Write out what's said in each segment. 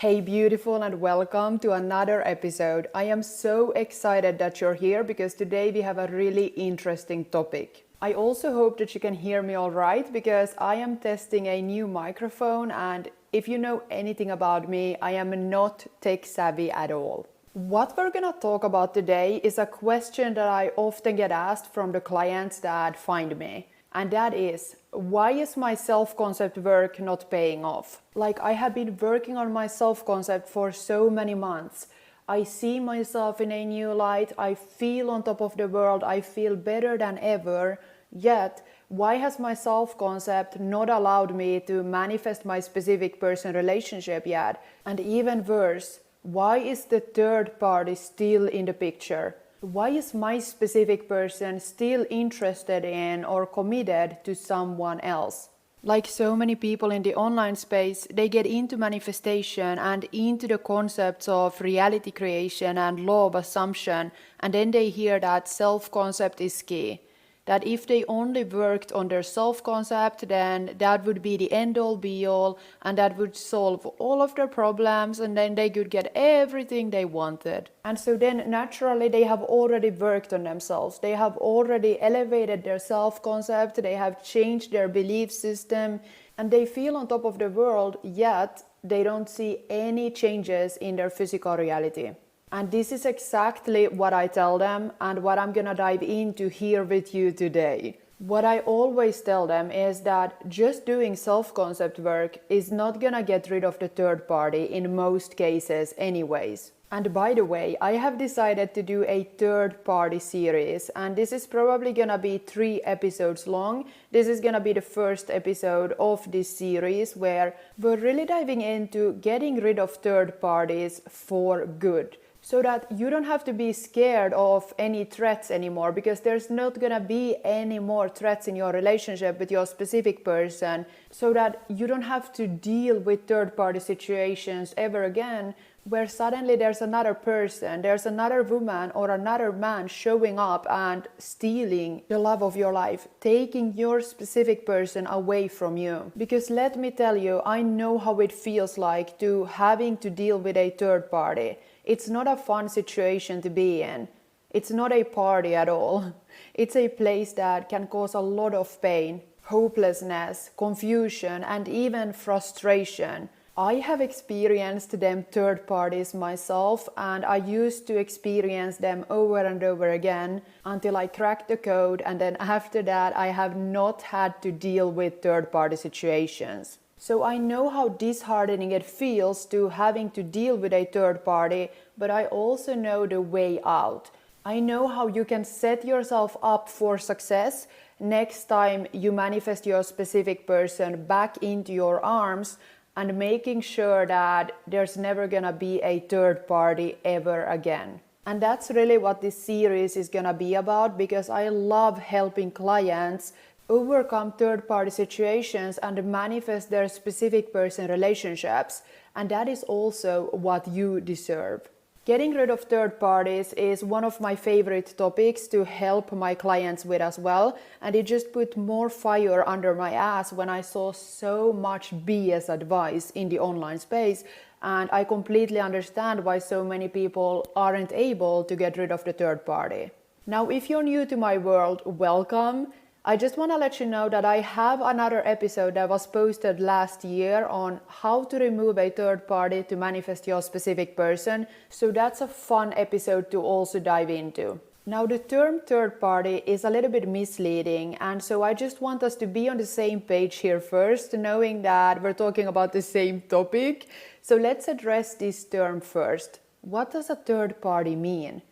Hey beautiful, and welcome to another episode. I am so excited that you're here because today we have a really interesting topic. I also hope that you can hear me all right because I am testing a new microphone, and if you know anything about me, I am not tech savvy at all. What we're gonna talk about today is a question that I often get asked from the clients that find me. And that is, why is my self-concept work not paying off? Like, I have been working on my self-concept for so many months. I see myself in a new light, I feel on top of the world, I feel better than ever. Yet, why has my self-concept not allowed me to manifest my specific person relationship yet? And even worse, why is the third party still in the picture? Why is my specific person still interested in or committed to someone else? Like so many people in the online space, they get into manifestation and into the concepts of reality creation and law of assumption, and then they hear that self-concept is key. That if they only worked on their self-concept, then that would be the end-all be-all, and that would solve all of their problems, and then they could get everything they wanted. And so then naturally they have already worked on themselves. They have already elevated their self-concept, they have changed their belief system, and they feel on top of the world, yet they don't see any changes in their physical reality. And this is exactly what I tell them and what I'm gonna dive into here with you today. What I always tell them is that just doing self-concept work is not gonna get rid of the third party in most cases anyways. And by the way, I have decided to do a third party series, and this is probably gonna be 3 episodes long. This is gonna be the first episode of this series where we're really diving into getting rid of third parties for good. So that you don't have to be scared of any threats anymore, because there's not gonna be any more threats in your relationship with your specific person, so that you don't have to deal with third-party situations ever again, where suddenly there's another person, there's another woman or another man showing up and stealing the love of your life, taking your specific person away from you. Because let me tell you, I know how it feels like to having to deal with a third party. It's not a fun situation to be in. It's not a party at all. It's a place that can cause a lot of pain, hopelessness, confusion, and even frustration. I have experienced them third parties myself, and I used to experience them over and over again until I cracked the code, and then after that I have not had to deal with third party situations. So I know how disheartening it feels to having to deal with a third party, but I also know the way out. I know how you can set yourself up for success next time you manifest your specific person back into your arms, and making sure that there's never gonna be a third party ever again. And that's really what this series is gonna be about, because I love helping clients overcome third-party situations and manifest their specific person relationships, and that is also what you deserve. Getting rid of third parties is one of my favorite topics to help my clients with as well, and it just put more fire under my ass when I saw so much BS advice in the online space, and I completely understand why so many people aren't able to get rid of the third party. Now, if you're new to my world, welcome. I just want to let you know that I have another episode that was posted last year on how to remove a third party to manifest your specific person. So that's a fun episode to also dive into. Now, the term third party is a little bit misleading, and so I just want us to be on the same page here first, knowing that we're talking about the same topic. So let's address this term first. What does a third party mean?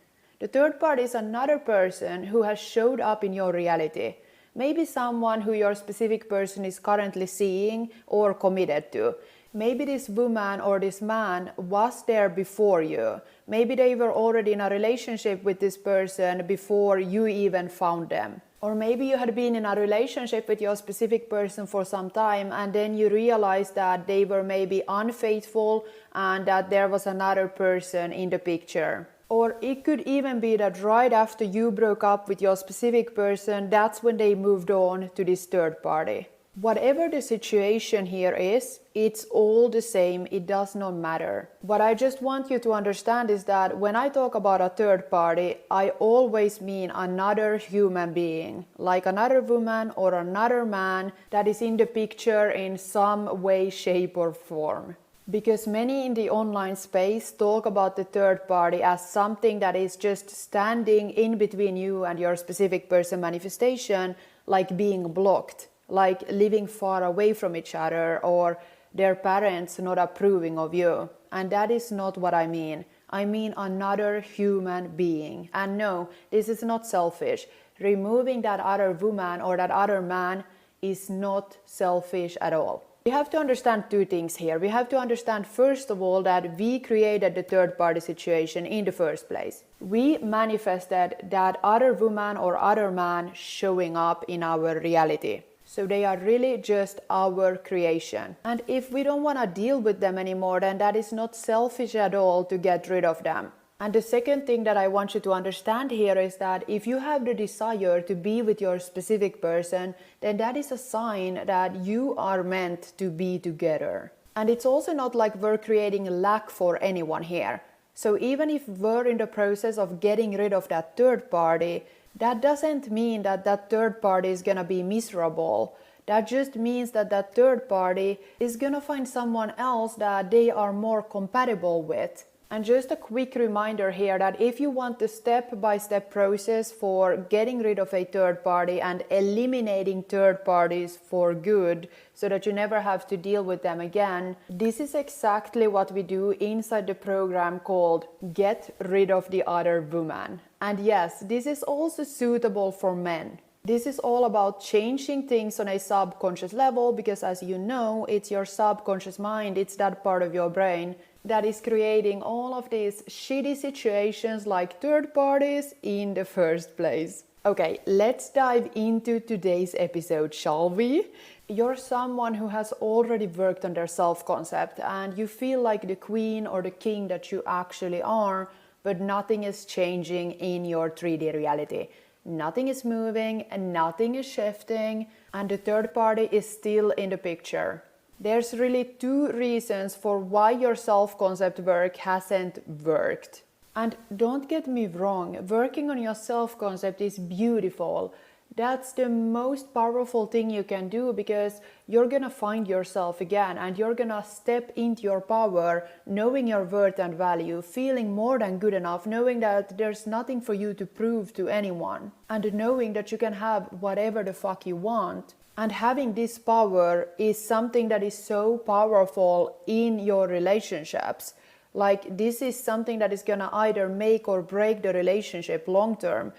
The third party is another person who has showed up in your reality. Maybe someone who your specific person is currently seeing or committed to. Maybe this woman or this man was there before you. Maybe they were already in a relationship with this person before you even found them. Or maybe you had been in a relationship with your specific person for some time, and then you realized that they were maybe unfaithful and that there was another person in the picture. Or it could even be that right after you broke up with your specific person, that's when they moved on to this third party. Whatever the situation here is, it's all the same, it does not matter. What I just want you to understand is that when I talk about a third party, I always mean another human being, like another woman or another man that is in the picture in some way, shape or form. Because many in the online space talk about the third party as something that is just standing in between you and your specific person manifestation, like being blocked, like living far away from each other, or their parents not approving of you. And that is not what I mean. I mean another human being. And no, this is not selfish. Removing that other woman or that other man is not selfish at all. We have to understand two things here. We have to understand, first of all, that we created the third party situation in the first place. We manifested that other woman or other man showing up in our reality. So they are really just our creation. And if we don't want to deal with them anymore, then that is not selfish at all to get rid of them. And the second thing that I want you to understand here is that if you have the desire to be with your specific person, then that is a sign that you are meant to be together. And it's also not like we're creating lack for anyone here. So even if we're in the process of getting rid of that third party, that doesn't mean that that third party is gonna be miserable. That just means that that third party is gonna find someone else that they are more compatible with. And just a quick reminder here that if you want the step-by-step process for getting rid of a third party and eliminating third parties for good so that you never have to deal with them again, this is exactly what we do inside the program called Get Rid of the Other Woman. And yes, this is also suitable for men. This is all about changing things on a subconscious level because, as you know, it's your subconscious mind, it's that part of your brain that is creating all of these shitty situations like third parties in the first place. Okay, let's dive into today's episode, shall we? You're someone who has already worked on their self-concept and you feel like the queen or the king that you actually are, but nothing is changing in your 3D reality. Nothing is moving and nothing is shifting, and the third party is still in the picture. There's really two reasons for why your self-concept work hasn't worked. And don't get me wrong, working on your self-concept is beautiful. That's the most powerful thing you can do because you're gonna find yourself again and you're gonna step into your power, knowing your worth and value, feeling more than good enough, knowing that there's nothing for you to prove to anyone, and knowing that you can have whatever the fuck you want. And having this power is something that is so powerful in your relationships. Like, this is something that is gonna either make or break the relationship long term.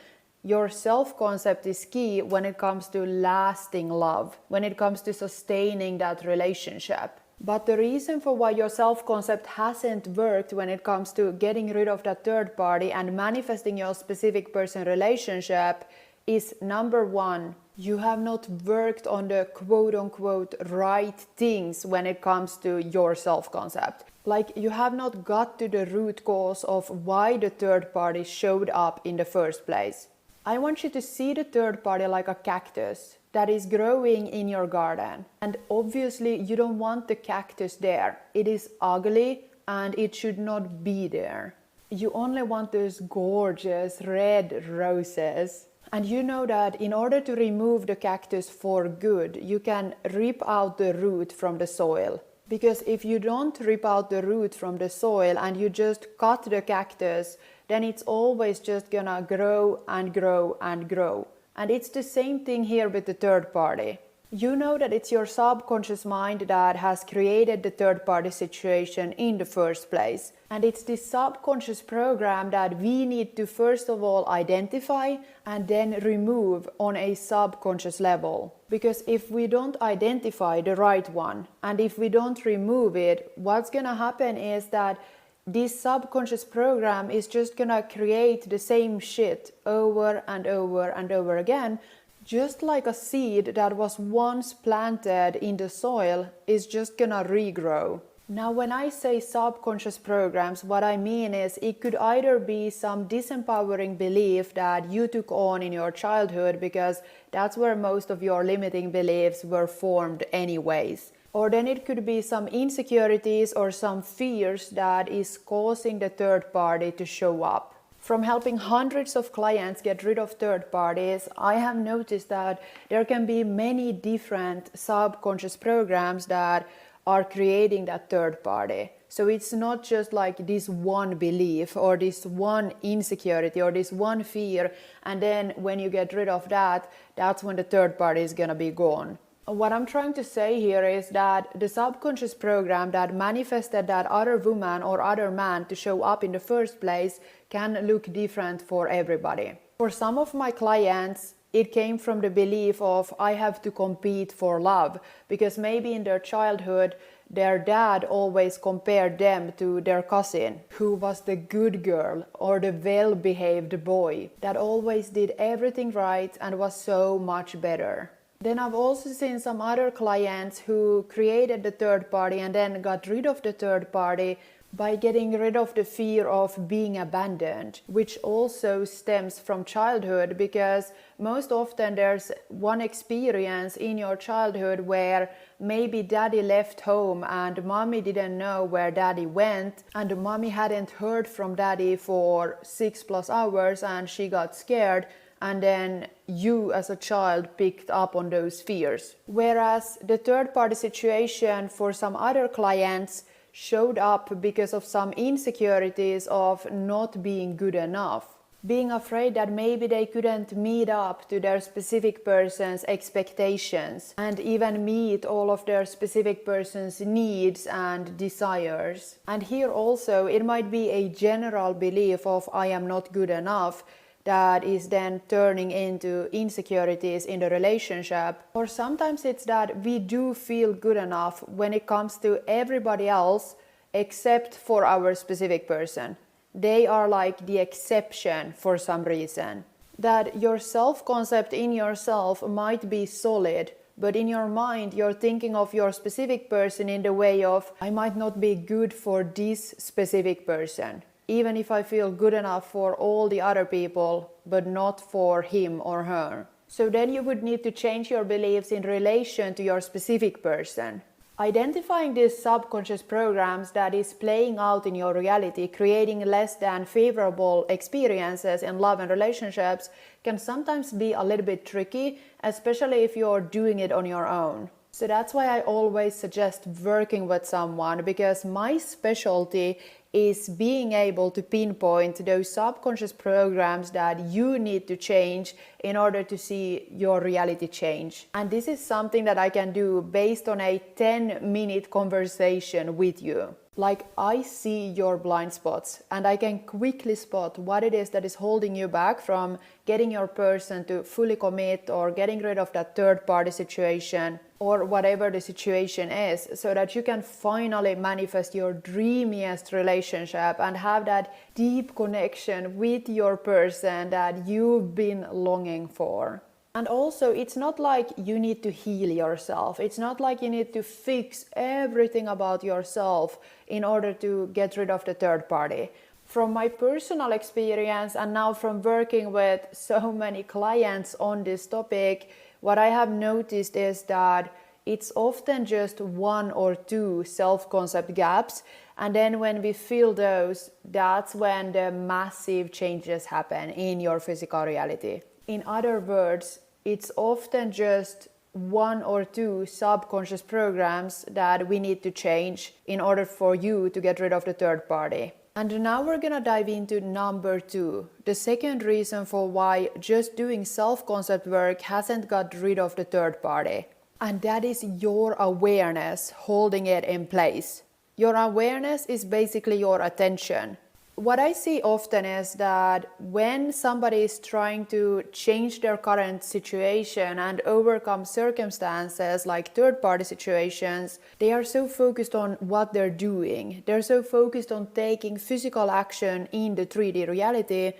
Your self-concept is key when it comes to lasting love, when it comes to sustaining that relationship. But the reason for why your self-concept hasn't worked when it comes to getting rid of that third party and manifesting your specific person relationship is, number one, you have not worked on the quote-unquote right things when it comes to your self-concept. Like, you have not got to the root cause of why the third party showed up in the first place. I want you to see the third party like a cactus that is growing in your garden. And obviously you don't want the cactus there. It is ugly and it should not be there. You only want those gorgeous red roses. And you know that in order to remove the cactus for good, you can rip out the root from the soil. Because if you don't rip out the root from the soil and you just cut the cactus, then it's always just gonna grow and grow and grow. And it's the same thing here with the third party. You know that it's your subconscious mind that has created the third party situation in the first place. And it's this subconscious program that we need to first of all identify and then remove on a subconscious level. Because if we don't identify the right one and if we don't remove it, what's gonna happen is that this subconscious program is just gonna create the same shit over and over and over again. Just like a seed that was once planted in the soil is just gonna regrow. Now, when I say subconscious programs, what I mean is it could either be some disempowering belief that you took on in your childhood because that's where most of your limiting beliefs were formed anyways. Or then it could be some insecurities or some fears that is causing the third party to show up. From helping hundreds of clients get rid of third parties, I have noticed that there can be many different subconscious programs that are creating that third party. So it's not just like this one belief or this one insecurity or this one fear, and then when you get rid of that, that's when the third party is gonna be gone. What I'm trying to say here is that the subconscious program that manifested that other woman or other man to show up in the first place can look different for everybody. For some of my clients, it came from the belief of I have to compete for love, because maybe in their childhood their dad always compared them to their cousin who was the good girl or the well-behaved boy that always did everything right and was so much better. Then I've also seen some other clients who created the third party and then got rid of the third party by getting rid of the fear of being abandoned, which also stems from childhood, because most often there's one experience in your childhood where maybe daddy left home and mommy didn't know where daddy went, and mommy hadn't heard from daddy for 6+ hours and she got scared, and then you as a child picked up on those fears. Whereas the third party situation for some other clients showed up because of some insecurities of not being good enough, being afraid that maybe they couldn't meet up to their specific person's expectations and even meet all of their specific person's needs and desires. And here also it might be a general belief of I am not good enough that is then turning into insecurities in the relationship. Or sometimes it's that we do feel good enough when it comes to everybody else except for our specific person. They are like the exception for some reason. That your self-concept in yourself might be solid, but in your mind you're thinking of your specific person in the way of I might not be good for this specific person, even if I feel good enough for all the other people, but not for him or her. So then you would need to change your beliefs in relation to your specific person. Identifying these subconscious programs that is playing out in your reality, creating less than favorable experiences in love and relationships, can sometimes be a little bit tricky, especially if you're doing it on your own. So that's why I always suggest working with someone, because my specialty is being able to pinpoint those subconscious programs that you need to change in order to see your reality change. And this is something that I can do based on a 10-minute conversation with you. Like, I see your blind spots and I can quickly spot what it is that is holding you back from getting your person to fully commit or getting rid of that third party situation or whatever the situation is, so that you can finally manifest your dreamiest relationship and have that deep connection with your person that you've been longing for. And also, it's not like you need to heal yourself. It's not like you need to fix everything about yourself in order to get rid of the third party. From my personal experience and now from working with so many clients on this topic, what I have noticed is that it's often just 1 or 2 self-concept gaps. And then when we fill those, that's when the massive changes happen in your physical reality. In other words, it's often just 1 or 2 subconscious programs that we need to change in order for you to get rid of the third party. And now we're gonna dive into number 2, the second reason for why just doing self-concept work hasn't got rid of the third party. And that is your awareness holding it in place. Your awareness is basically your attention. What I see often is that when somebody is trying to change their current situation and overcome circumstances like third-party situations, they are so focused on what they're doing. They're so focused on taking physical action in the 3D reality,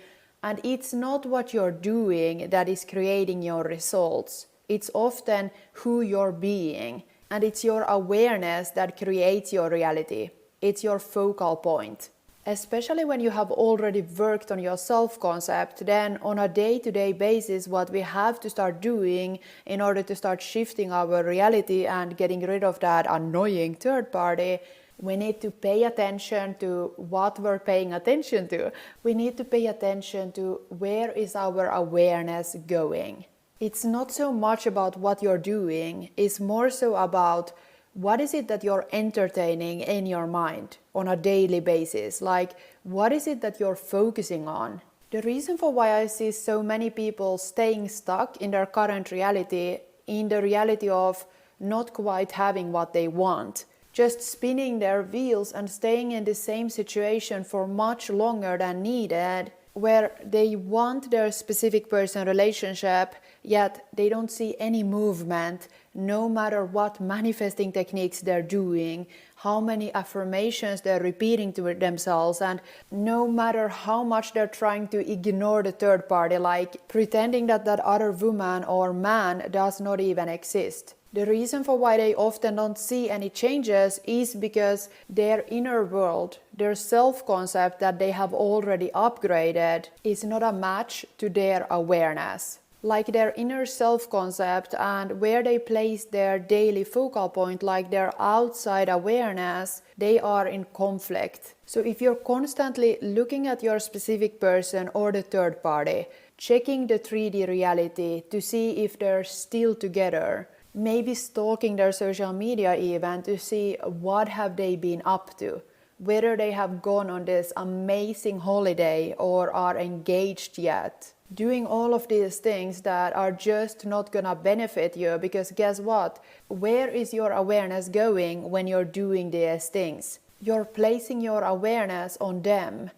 and it's not what you're doing that is creating your results. It's often who you're being. And it's your awareness that creates your reality. It's your focal point. Especially when you have already worked on your self-concept, then on a day-to-day basis, what we have to start doing in order to start shifting our reality and getting rid of that annoying third party, we need to pay attention to what we're paying attention to. We need to pay attention to where is our awareness going. It's not so much about what you're doing, it's more so about what is it that you're entertaining in your mind on a daily basis? Like, what is it that you're focusing on? The reason for why I see so many people staying stuck in their current reality, in the reality of not quite having what they want, just spinning their wheels and staying in the same situation for much longer than needed, where they want their specific person relationship, yet they don't see any movement, no matter what manifesting techniques they're doing, how many affirmations they're repeating to themselves, and no matter how much they're trying to ignore the third party, like pretending that that other woman or man does not even exist. The reason for why they often don't see any changes is because their inner world, their self-concept that they have already upgraded, is not a match to their awareness. Like their inner self-concept and where they place their daily focal point, like their outside awareness, they are in conflict. So if you're constantly looking at your specific person or the third party, checking the 3D reality to see if they're still together, maybe stalking their social media even to see what have they been up to, whether they have gone on this amazing holiday or are engaged yet. Doing all of these things that are just not gonna benefit you, because guess what? Where is your awareness going when you're doing these things? You're placing your awareness on them,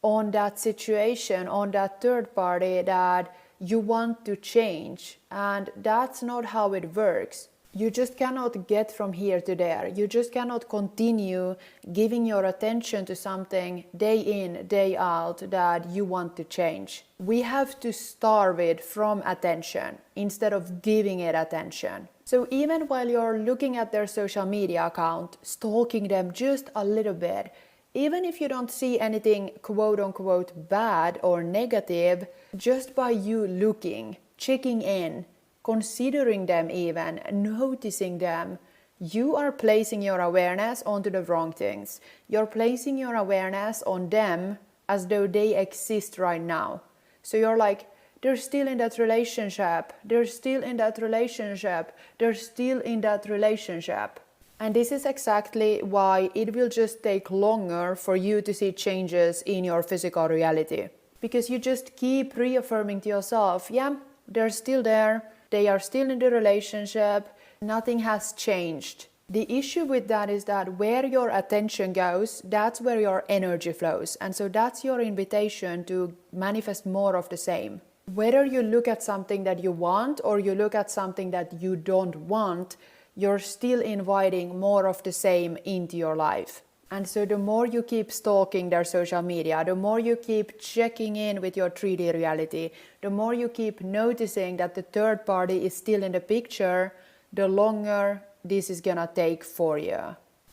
on that situation, on that third party that you want to change, and that's not how it works. You just cannot get from here to there. You just cannot continue giving your attention to something day in, day out that you want to change. We have to starve it from attention instead of giving it attention. So even while you're looking at their social media account, stalking them just a little bit, even if you don't see anything quote-unquote bad or negative, just by you looking, checking in, considering them even, noticing them, you are placing your awareness onto the wrong things. You're placing your awareness on them as though they exist right now. So you're like, they're still in that relationship, they're still in that relationship, they're still in that relationship. And this is exactly why it will just take longer for you to see changes in your physical reality. Because you just keep reaffirming to yourself, yeah, they're still there, they are still in the relationship, nothing has changed. The issue with that is that where your attention goes, that's where your energy flows. And so that's your invitation to manifest more of the same. Whether you look at something that you want or you look at something that you don't want, you're still inviting more of the same into your life. And so the more you keep stalking their social media, the more you keep checking in with your 3D reality, the more you keep noticing that the third party is still in the picture, the longer this is gonna take for you.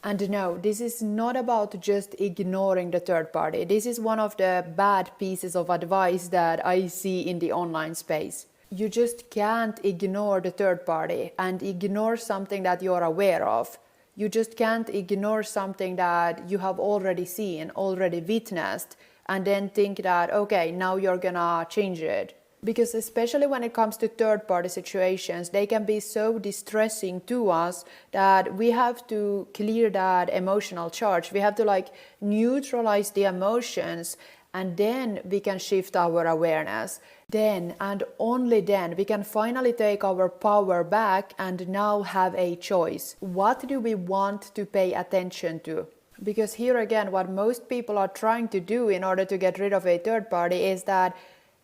And no, this is not about just ignoring the third party. This is one of the bad pieces of advice that I see in the online space. You just can't ignore the third party and ignore something that you're aware of. You just can't ignore something that you have already seen, already witnessed, and then think that, okay, now you're gonna change it. Because especially when it comes to third-party situations, they can be so distressing to us that we have to clear that emotional charge. We have to neutralize the emotions, and then we can shift our awareness. Then and only then we can finally take our power back and now have a choice. What do we want to pay attention to? Because here again, what most people are trying to do in order to get rid of a third party is that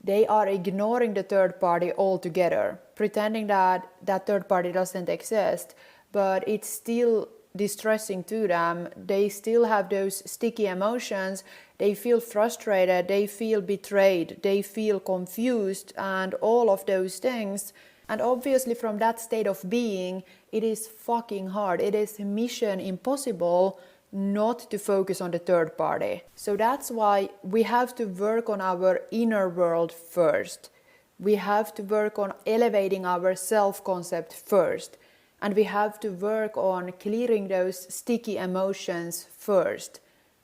they are ignoring the third party altogether, pretending that that third party doesn't exist, but it's still distressing to them. They still have those sticky emotions. They feel frustrated, they feel betrayed, they feel confused, and all of those things. And obviously from that state of being, it is fucking hard. It is mission impossible not to focus on the third party. So that's why we have to work on our inner world first. We have to work on elevating our self-concept first. And we have to work on clearing those sticky emotions first.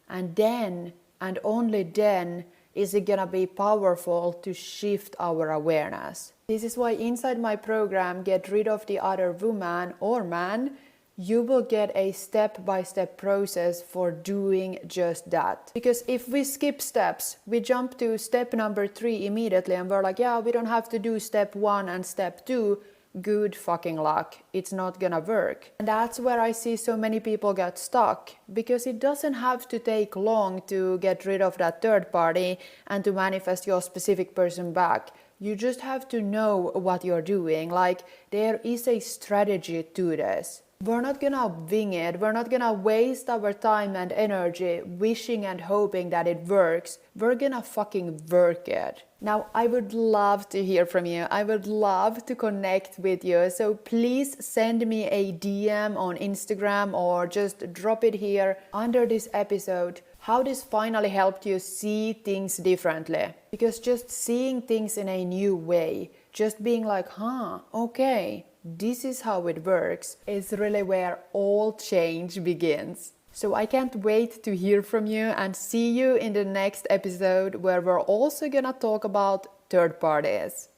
And then, and only then, is it gonna be powerful to shift our awareness. This is why inside my program, Get Rid of the Other Woman or Man, you will get a step-by-step process for doing just that. Because if we skip steps, we jump to step number 3 immediately and we're like, yeah, we don't have to do step 1 and step 2. Good fucking luck. It's not gonna work. And that's where I see so many people get stuck, because it doesn't have to take long to get rid of that third party and to manifest your specific person back. You just have to know what you're doing. Like, there is a strategy to this. We're not gonna wing it. We're not gonna waste our time and energy wishing and hoping that it works. We're gonna fucking work it. Now, I would love to hear from you. I would love to connect with you. So please send me a DM on Instagram or just drop it here under this episode. How this finally helped you see things differently. Because just seeing things in a new way, just being like, okay, this is how it works, is really where all change begins. So I can't wait to hear from you and see you in the next episode, where we're also gonna talk about third parties.